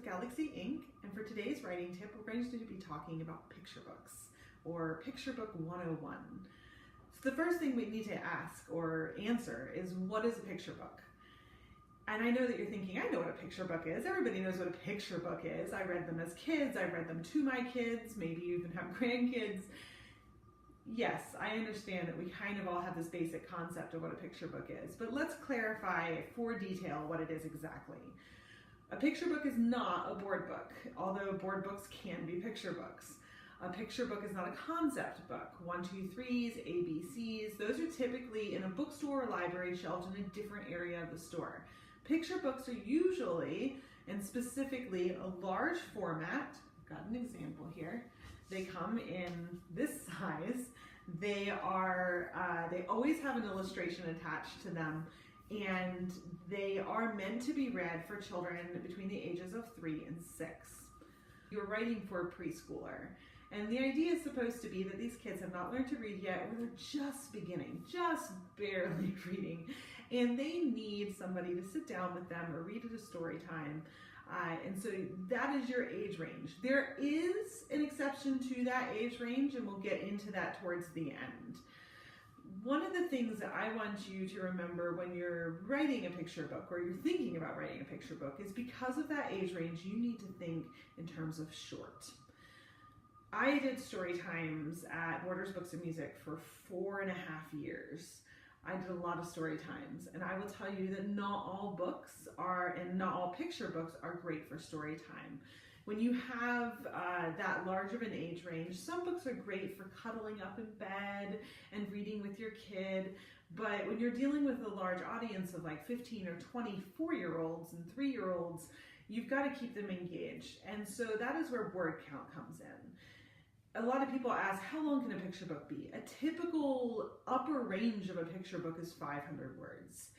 Galaxy Ink, and for today's writing tip, we're going to be talking about picture books, or Picture Book 101. So the first thing we need to ask or answer is, what is a picture book? And I know that you're thinking, I know what a picture book is. Everybody knows what a picture book is. I read them as kids, I read them to my kids, maybe you even have grandkids. Yes, I understand that we kind of all have this basic concept of what a picture book is, but let's clarify for detail what it is exactly. A picture book is not a board book, although board books can be picture books. A picture book is not a concept book. 1, 2, 3s, ABCs, those are typically in a bookstore or library shelved in a different area of the store. Picture books are usually, and specifically, a large format. I've got an example here. They come in this size. They always have an illustration attached to them, and they are meant to be read for children between the ages of 3 and 6. You're writing for a preschooler, and the idea is supposed to be that these kids have not learned to read yet, or they're just beginning, just barely reading, and they need somebody to sit down with them or read at a story time. And so that is your age range. There is an exception to that age range, and we'll get into that towards the end. One of the things that I want you to remember when you're writing a picture book, or you're thinking about writing a picture book, is because of that age range, you need to think in terms of short. I did story times at Borders Books and Music for 4.5 years. I did a lot of story times, and I will tell you that not all books are, and not all picture books are great for story time. When you have that large of an age range, some books are great for cuddling up in bed and reading with your kid, but when you're dealing with a large audience of like 15 or 24-year-olds and 3-year-olds, you've got to keep them engaged. And so that is where word count comes in. A lot of people ask, how long can a picture book be? A typical upper range of a picture book is 500 words.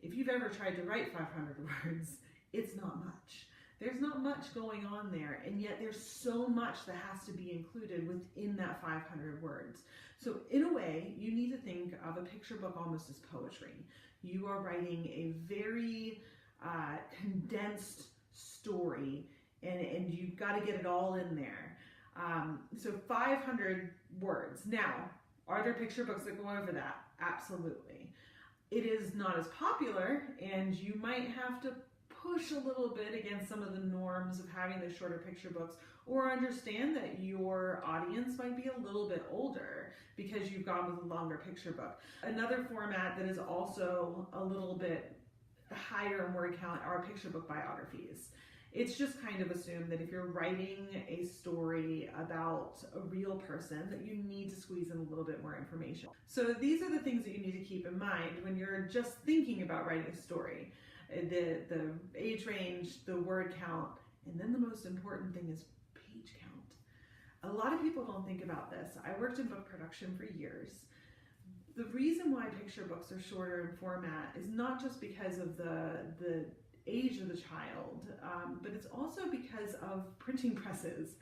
If you've ever tried to write 500 words, it's not much. There's not much going on there, and yet there's so much that has to be included within that 500 words. So in a way, you need to think of a picture book almost as poetry. You are writing a very condensed story, and you've got to get it all in there. So 500 words. Now, are there picture books that go over that? Absolutely. It is not as popular, and you might have to push a little bit against some of the norms of having the shorter picture books, or understand that your audience might be a little bit older because you've gone with a longer picture book. Another format that is also a little bit higher in word count are picture book biographies. It's just kind of assumed that if you're writing a story about a real person, that you need to squeeze in a little bit more information. So these are the things that you need to keep in mind when you're just thinking about writing a story. The age range, the word count, and then the most important thing is page count. A lot of people don't think about this. I worked in book production for years. The reason why picture books are shorter in format is not just because of the age of the child, but it's also because of printing presses.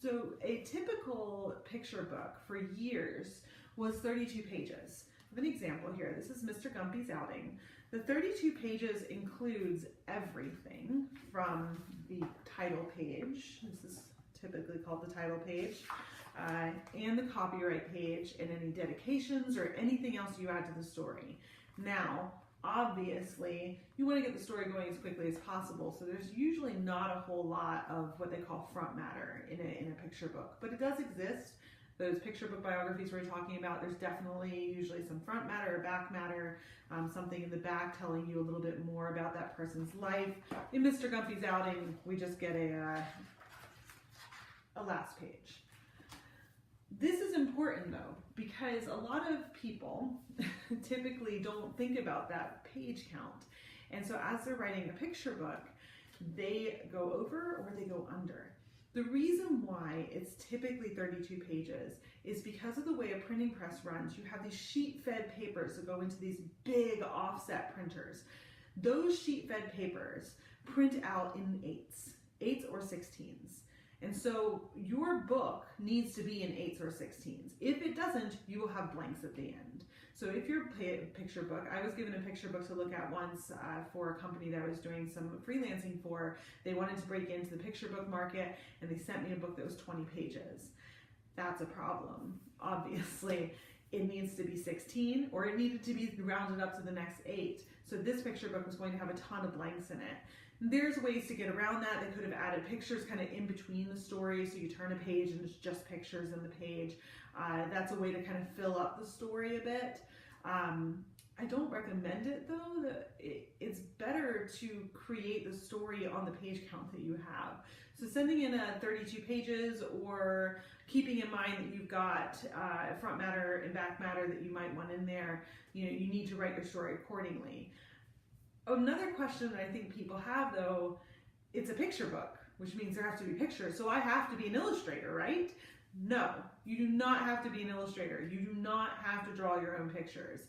So a typical picture book for years was 32 pages. I have an example here. This is Mr. Gumpy's Outing. The 32 pages includes everything from the title page, this is typically called the title page, and the copyright page, and any dedications or anything else you add to the story. Now, obviously, you want to get the story going as quickly as possible, so there's usually not a whole lot of what they call front matter in a picture book, but it does exist. Those picture book biographies we're talking about, there's definitely usually some front matter or back matter, something in the back telling you a little bit more about that person's life. In Mr. Gumpy's Outing, we just get a last page. This is important though, because a lot of people typically don't think about that page count. And so as they're writing a picture book, they go over or they go under. The reason why it's typically 32 pages is because of the way a printing press runs. You have these sheet-fed papers that go into these big offset printers. Those sheet-fed papers print out in 8s or 16s. And so your book needs to be in 8s or 16s. If it doesn't, you will have blanks at the end. So if you're a picture book, I was given a picture book to look at once for a company that I was doing some freelancing for. They wanted to break into the picture book market, and they sent me a book that was 20 pages. That's a problem. Obviously, it needs to be 16, or it needed to be rounded up to the next 8. So this picture book was going to have a ton of blanks in it. There's ways to get around that. They could have added pictures kind of in between the stories, so you turn a page and it's just pictures in the page. That's a way to kind of fill up the story a bit. I don't recommend it though. It's better to create the story on the page count that you have. So sending in 32 pages, or keeping in mind that you've got front matter and back matter that you might want in there, you need to write your story accordingly. Another question that I think people have though, it's a picture book, which means there has to be pictures. So I have to be an illustrator, right? No, you do not have to be an illustrator. You do not have to draw your own pictures.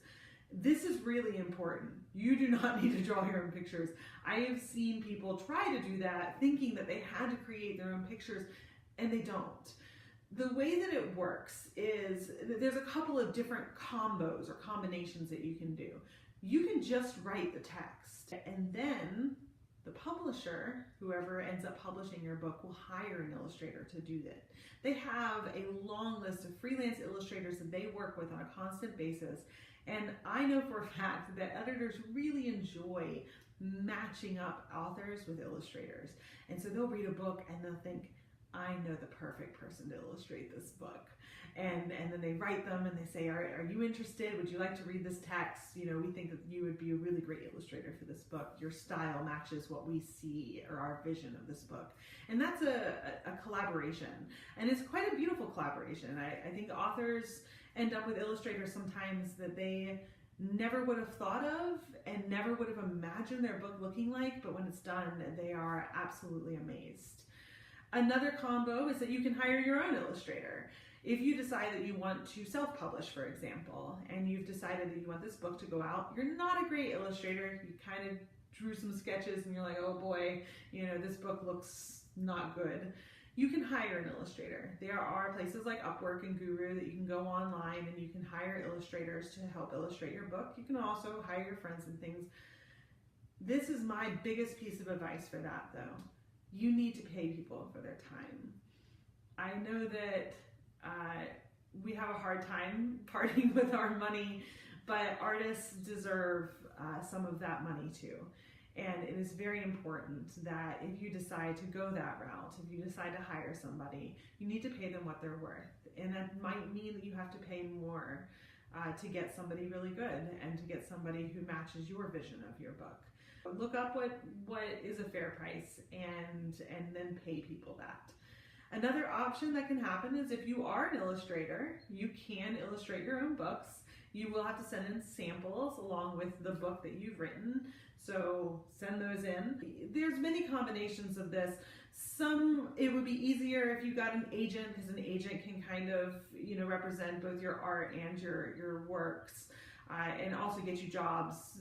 This is really important. You do not need to draw your own pictures. I have seen people try to do that thinking that they had to create their own pictures, and they don't. The way that it works is there's a couple of different combos or combinations that you can do. You can just write the text, and then the publisher, whoever ends up publishing your book, will hire an illustrator to do that. They have a long list of freelance illustrators that they work with on a constant basis. And I know for a fact that editors really enjoy matching up authors with illustrators. And so they'll read a book and they'll think, I know the perfect person to illustrate this book. And then they write them and they say, are you interested? Would you like to read this text? We think that you would be a really great illustrator for this book. Your style matches what we see, or our vision of this book. And that's a collaboration. And it's quite a beautiful collaboration. I think authors end up with illustrators sometimes that they never would have thought of and never would have imagined their book looking like, but when it's done, they are absolutely amazed. Another combo is that you can hire your own illustrator. If you decide that you want to self-publish, for example, and you've decided that you want this book to go out, you're not a great illustrator, you kind of drew some sketches and you're like, oh boy, this book looks not good. You can hire an illustrator. There are places like Upwork and Guru that you can go online and you can hire illustrators to help illustrate your book. You can also hire your friends and things. This is my biggest piece of advice for that though. You need to pay people for their time. I know that we have a hard time parting with our money, but artists deserve some of that money too. And it is very important that if you decide to go that route, if you decide to hire somebody, you need to pay them what they're worth. And that might mean that you have to pay more to get somebody really good and to get somebody who matches your vision of your book. Look up what is a fair price and then pay people that. Another option that can happen is if you are an illustrator, you can illustrate your own books. You will have to send in samples along with the book that you've written. So send those in. There's many combinations of this. Some, it would be easier if you got an agent, because an agent can kind of, represent both your art and your works, and also get you jobs,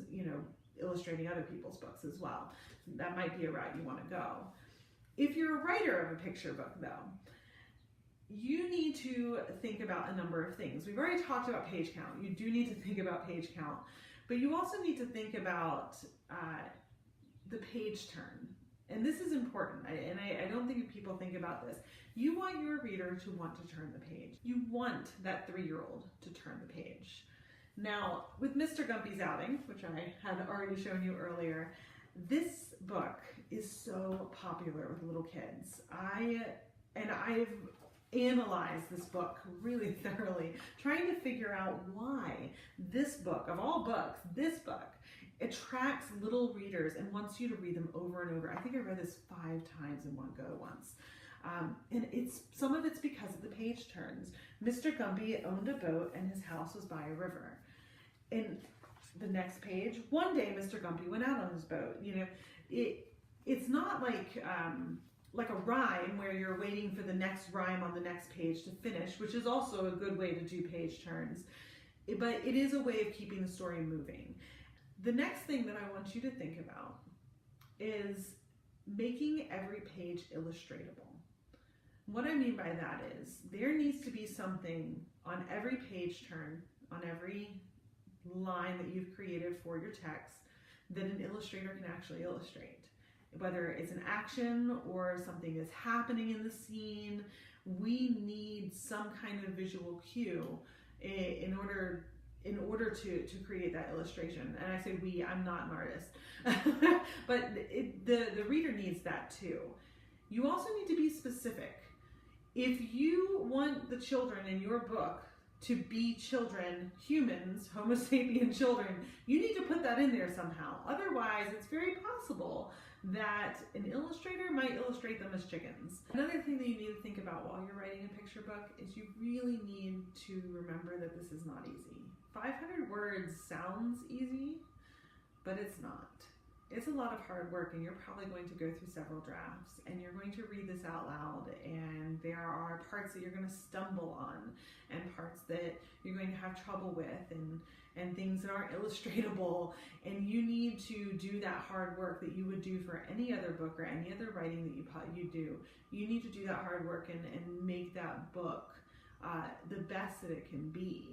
illustrating other people's books as well. That might be a route you want to go. If you're a writer of a picture book though, you need to think about a number of things. We've already talked about page count. You do need to think about page count, but you also need to think about the page turn. And this is important, and I don't think people think about this. You want your reader to want to turn the page. You want that 3-year-old to turn the page. Now, with Mr. Gumpy's Outing, which I had already shown you earlier, this book is so popular with little kids. I've analyzed this book really thoroughly, trying to figure out why this book, of all books, this book attracts little readers and wants you to read them over and over. I think I read this 5 times in one go once. And some of it's because of the page turns. Mr. Gumpy owned a boat and his house was by a river. In the next page, one day Mr. Gumpy went out on his boat. It's not like a rhyme where you're waiting for the next rhyme on the next page to finish, which is also a good way to do page turns. But it is a way of keeping the story moving. The next thing that I want you to think about is making every page illustratable. What I mean by that is there needs to be something on every page turn, on every line that you've created for your text that an illustrator can actually illustrate. Whether it's an action or something is happening in the scene, we need some kind of visual cue in order to create that illustration. And I say we, I'm not an artist, but the reader needs that too. You also need to be specific. If you want the children in your book to be children, humans, Homo sapien children, you need to put that in there somehow. Otherwise, it's very possible that an illustrator might illustrate them as chickens. Another thing that you need to think about while you're writing a picture book is you really need to remember that this is not easy. 500 words sounds easy, but it's not. It's a lot of hard work, and you're probably going to go through several drafts, and you're going to read this out loud, and there are parts that you're going to stumble on, and parts that you're going to have trouble with, and things that aren't illustratable, and you need to do that hard work that you would do for any other book or any other writing that you do. You need to do that hard work and make that book the best that it can be.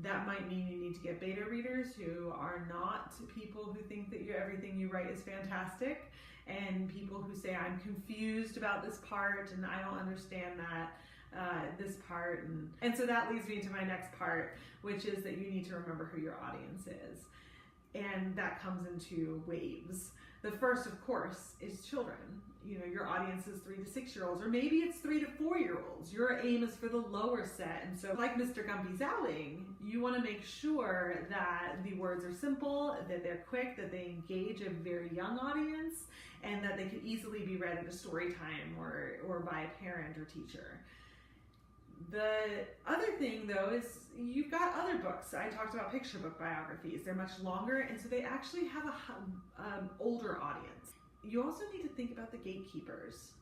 That might mean you need to get beta readers who are not people who think that everything you write is fantastic, and people who say, I'm confused about this part and I don't understand this part. And so that leads me to my next part, which is that you need to remember who your audience is. And that comes into waves. The first, of course, is children. You know, your audience is 3 to 6 year olds, or maybe it's 3 to 4 year olds. Your aim is for the lower set. And so like Mr. Gumpy's outing, you want to make sure that the words are simple, that they're quick, that they engage a very young audience, and that they can easily be read at a story time or by a parent or teacher. The other thing, though, is you've got other books. I talked about picture book biographies. They're much longer, and so they actually have an older audience. You also need to think about the gatekeepers.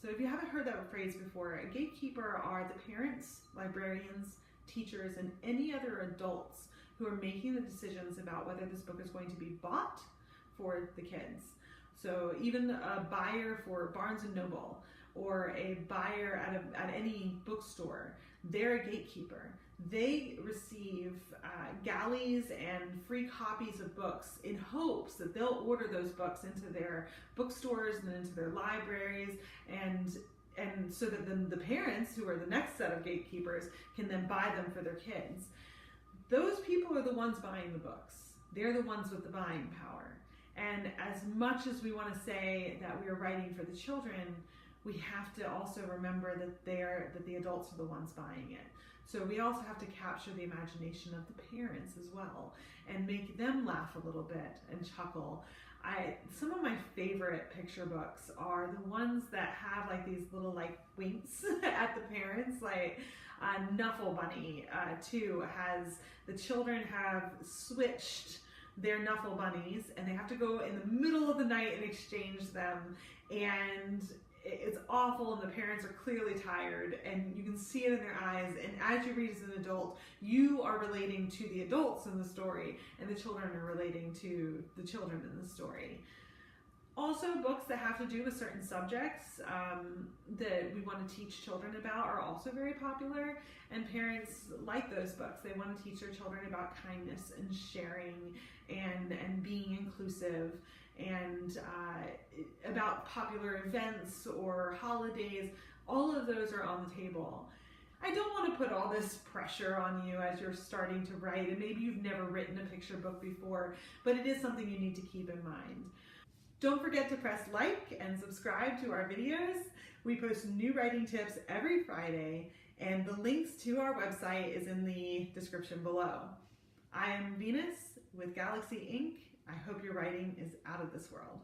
So if you haven't heard that phrase before, a gatekeeper are the parents, librarians, teachers, and any other adults who are making the decisions about whether this book is going to be bought for the kids. So even a buyer for Barnes & Noble, or a buyer at any bookstore, they're a gatekeeper. They receive galleys and free copies of books in hopes that they'll order those books into their bookstores and into their libraries, and so that then the parents, who are the next set of gatekeepers, can then buy them for their kids. Those people are the ones buying the books. They're the ones with the buying power. And as much as we want to say that we are writing for the children, we have to also remember that the adults are the ones buying it. So we also have to capture the imagination of the parents as well, and make them laugh a little bit and chuckle. Some of my favorite picture books are the ones that have like these little like winks at the parents. Like Knuffle Bunny too has, the children have switched their Knuffle Bunnies, and they have to go in the middle of the night and exchange them, and it's awful, and the parents are clearly tired, and you can see it in their eyes, and as you read as an adult, you are relating to the adults in the story, and the children are relating to the children in the story. Also, books that have to do with certain subjects that we want to teach children about are also very popular, and parents like those books. They want to teach their children about kindness and sharing and being inclusive, and about popular events or holidays. All of those are on the table. I don't want to put all this pressure on you as you're starting to write, and maybe you've never written a picture book before, but it is something you need to keep in mind. Don't forget to press like and subscribe to our videos. We post new writing tips every Friday, and the links to our website is in the description below. I am Venus with Galaxy Inc. I hope your writing is out of this world.